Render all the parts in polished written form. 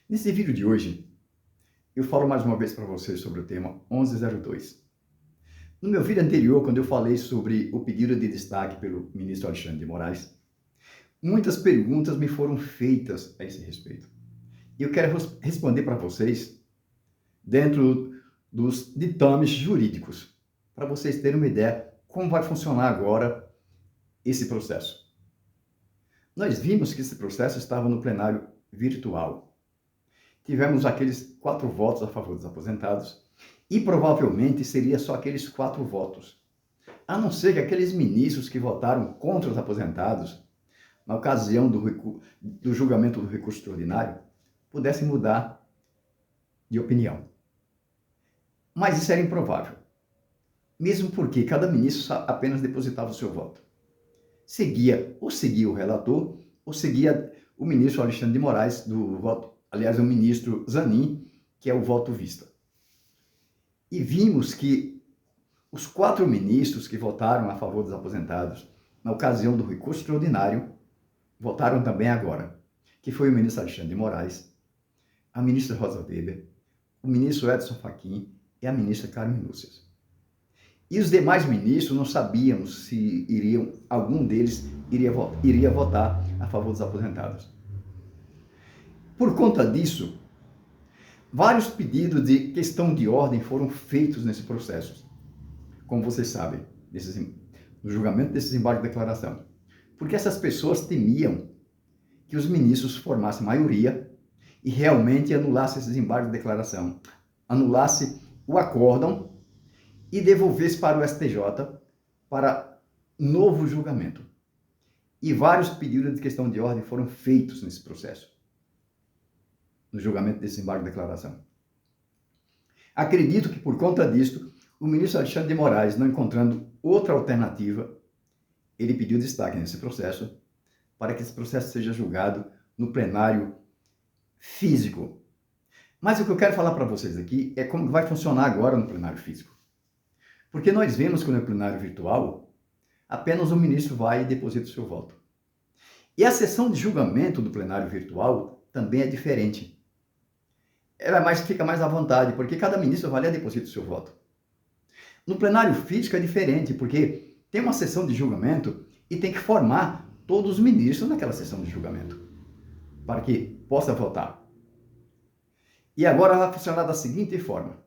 Nesse vídeo de hoje, eu falo mais uma vez para vocês sobre o tema 1102. No meu vídeo anterior, quando eu falei sobre o pedido de destaque pelo ministro Alexandre de Moraes, muitas perguntas me foram feitas a esse respeito. E eu quero responder para vocês dentro dos ditames jurídicos, para vocês terem uma ideia como vai funcionar agora esse processo. Nós vimos que esse processo estava no plenário virtual. Tivemos aqueles 4 votos a favor dos aposentados e provavelmente seria só aqueles 4 votos. A não ser que aqueles ministros que votaram contra os aposentados, na ocasião do julgamento do recurso extraordinário, pudessem mudar de opinião. Mas isso era improvável. Mesmo porque cada ministro apenas depositava o seu voto. Seguia o relator, ou seguia o ministro Alexandre de Moraes do voto. Aliás, o ministro Zanin, que é o voto vista. E vimos que os 4 ministros que votaram a favor dos aposentados na ocasião do recurso extraordinário votaram também agora, que foi o ministro Alexandre de Moraes, a ministra Rosa Weber, o ministro Edson Fachin e a ministra Carmen Lúcia. E os demais ministros não sabíamos se algum deles iria votar a favor dos aposentados. Por conta disso, vários pedidos de questão de ordem foram feitos nesse processo, como vocês sabem, no julgamento desses embargos de declaração. Porque essas pessoas temiam que os ministros formassem maioria e realmente anulassem esses embargos de declaração, anulasse o acórdão e devolvesse para o STJ para novo julgamento. E vários pedidos de questão de ordem foram feitos nesse processo, no julgamento desse embargo de declaração. Acredito que por conta disto, o ministro Alexandre de Moraes, não encontrando outra alternativa, ele pediu destaque nesse processo para que esse processo seja julgado no plenário físico. Mas o que eu quero falar para vocês aqui é como vai funcionar agora no plenário físico. Porque nós vemos que no plenário virtual, apenas o ministro vai e deposita o seu voto. E a sessão de julgamento do plenário virtual também é diferente. Fica mais à vontade, porque cada ministro vai lá e deposita o seu voto. No plenário físico é diferente, porque tem uma sessão de julgamento e tem que formar todos os ministros naquela sessão de julgamento, para que possa votar. E agora vai funcionar da seguinte forma.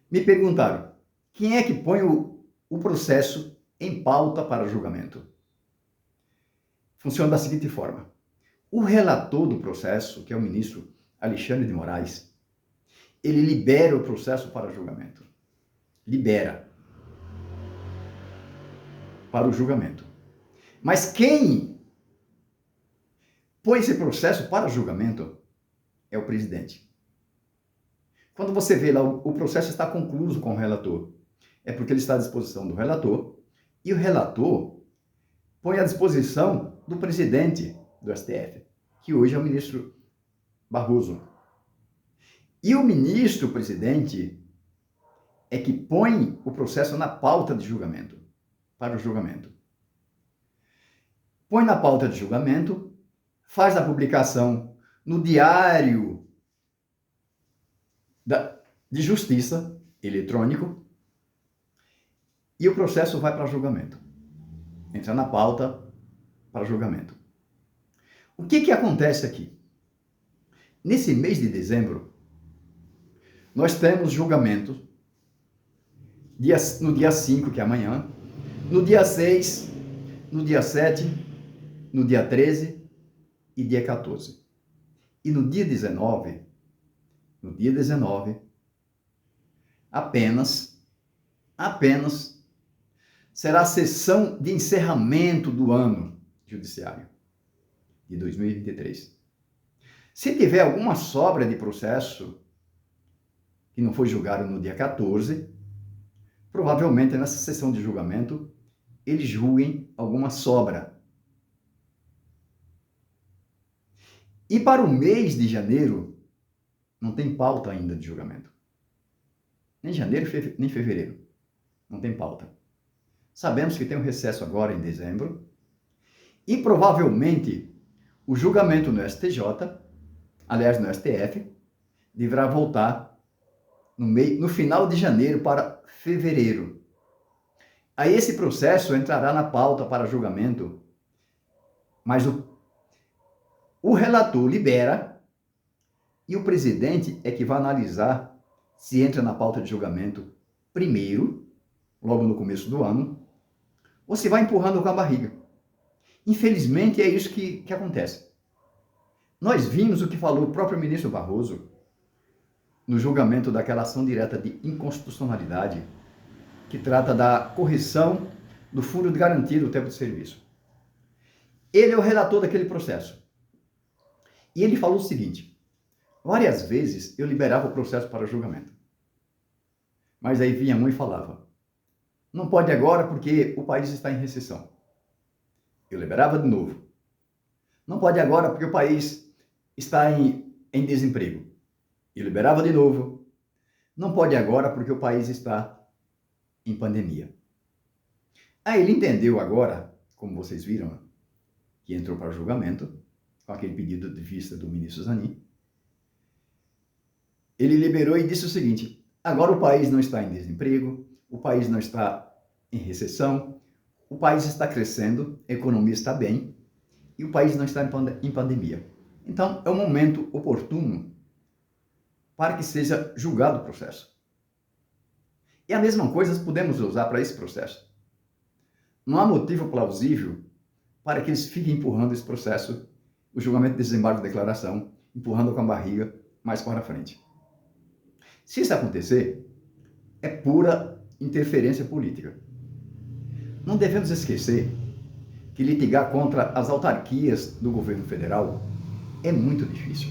Me perguntaram, quem é que põe o processo em pauta para julgamento? Funciona da seguinte forma. O relator do processo, que é o ministro Alexandre de Moraes, ele libera o processo para julgamento. Libera para o julgamento. Mas quem põe esse processo para julgamento é o presidente. Quando você vê lá, o processo está concluído com o relator, é porque ele está à disposição do relator, e o relator põe à disposição do presidente do STF, que hoje é o ministro Barroso. E o ministro presidente é que põe o processo na pauta de julgamento, para o julgamento. Põe na pauta de julgamento, faz a publicação no Diário de Justiça eletrônico e o processo vai para julgamento. Entra na pauta para julgamento. O que acontece aqui? Nesse mês de dezembro, nós temos julgamento no dia 5, que é amanhã, no dia 6, no dia 7, no dia 13 e dia 14. E no dia 19, apenas será a sessão de encerramento do ano judiciário de 2023. Se tiver alguma sobra de processo que não foi julgado no dia 14, provavelmente nessa sessão de julgamento eles julguem alguma sobra. E para o mês de janeiro, não tem pauta ainda de julgamento. Nem janeiro, nem fevereiro. Não tem pauta. Sabemos que tem um recesso agora em dezembro. E provavelmente o julgamento no STJ aliás, no STF, deverá voltar no final de janeiro para fevereiro. Aí esse processo entrará na pauta para julgamento, mas o relator libera e o presidente é que vai analisar se entra na pauta de julgamento primeiro, logo no começo do ano, ou se vai empurrando com a barriga. Infelizmente, é isso que acontece. Nós vimos o que falou o próprio ministro Barroso no julgamento daquela ação direta de inconstitucionalidade que trata da correção do fundo de garantia do tempo de serviço. Ele é o relator daquele processo. E ele falou o seguinte: várias vezes eu liberava o processo para julgamento. Mas aí vinha um e falava: não pode agora porque o país está em recessão. Eu liberava de novo. Não pode agora porque o país está em desemprego. Eu liberava de novo. Não pode agora porque o país está em pandemia. Aí ele entendeu agora, como vocês viram, que entrou para julgamento, com aquele pedido de vista do ministro Zanin. Ele liberou e disse o seguinte: agora o país não está em desemprego, o país não está em recessão, o país está crescendo, a economia está bem e o país não está em pandemia. Então, é um momento oportuno para que seja julgado o processo. E a mesma coisa podemos usar para esse processo. Não há motivo plausível para que eles fiquem empurrando esse processo, o julgamento de desembargo de declaração, empurrando com a barriga mais para frente. Se isso acontecer, é pura interferência política. Não devemos esquecer que litigar contra as autarquias do governo federal é muito difícil.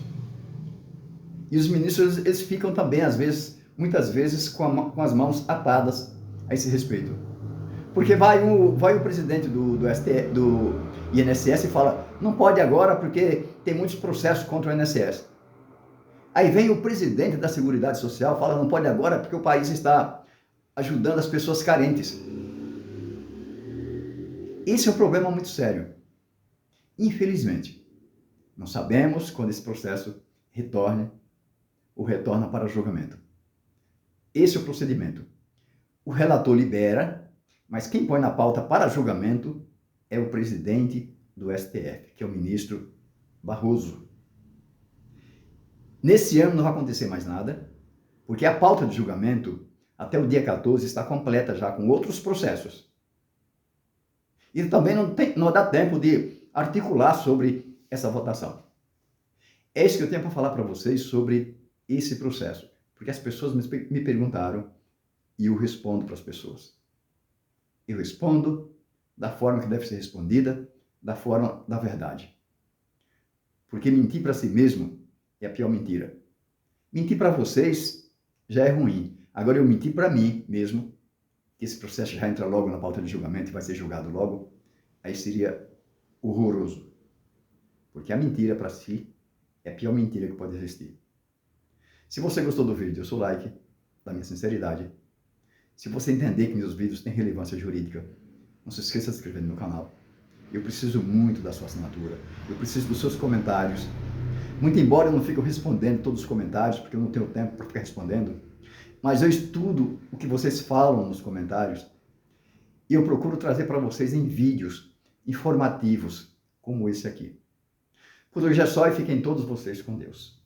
E os ministros, eles ficam também, muitas vezes, com as mãos atadas a esse respeito. Porque vai o presidente do INSS e fala: não pode agora porque tem muitos processos contra o INSS. Aí vem o presidente da Seguridade Social e fala: não pode agora porque o país está ajudando as pessoas carentes. Esse é um problema muito sério. Infelizmente, não sabemos quando esse processo retorna para julgamento. Esse é o procedimento. O relator libera, mas quem põe na pauta para julgamento é o presidente do STF, que é o ministro Barroso. Nesse ano não vai acontecer mais nada, porque a pauta de julgamento, até o dia 14, está completa já com outros processos. E também não dá tempo de articular sobre essa votação. É isso que eu tenho para falar para vocês sobre esse processo, porque as pessoas me perguntaram e eu respondo para as pessoas. Eu respondo da forma que deve ser respondida, da forma da verdade. Porque mentir para si mesmo é a pior mentira. Mentir para vocês já é ruim. Agora eu mentir para mim mesmo, que esse processo já entra logo na pauta de julgamento e vai ser julgado logo, aí seria horroroso. Porque a mentira para si é a pior mentira que pode existir. Se você gostou do vídeo, dê o seu like, da minha sinceridade. Se você entender que meus vídeos têm relevância jurídica, não se esqueça de se inscrever no meu canal. Eu preciso muito da sua assinatura. Eu preciso dos seus comentários. Muito embora eu não fique respondendo todos os comentários, porque eu não tenho tempo para ficar respondendo, mas eu estudo o que vocês falam nos comentários e eu procuro trazer para vocês em vídeos informativos, como esse aqui. Por hoje é só e fiquem todos vocês com Deus.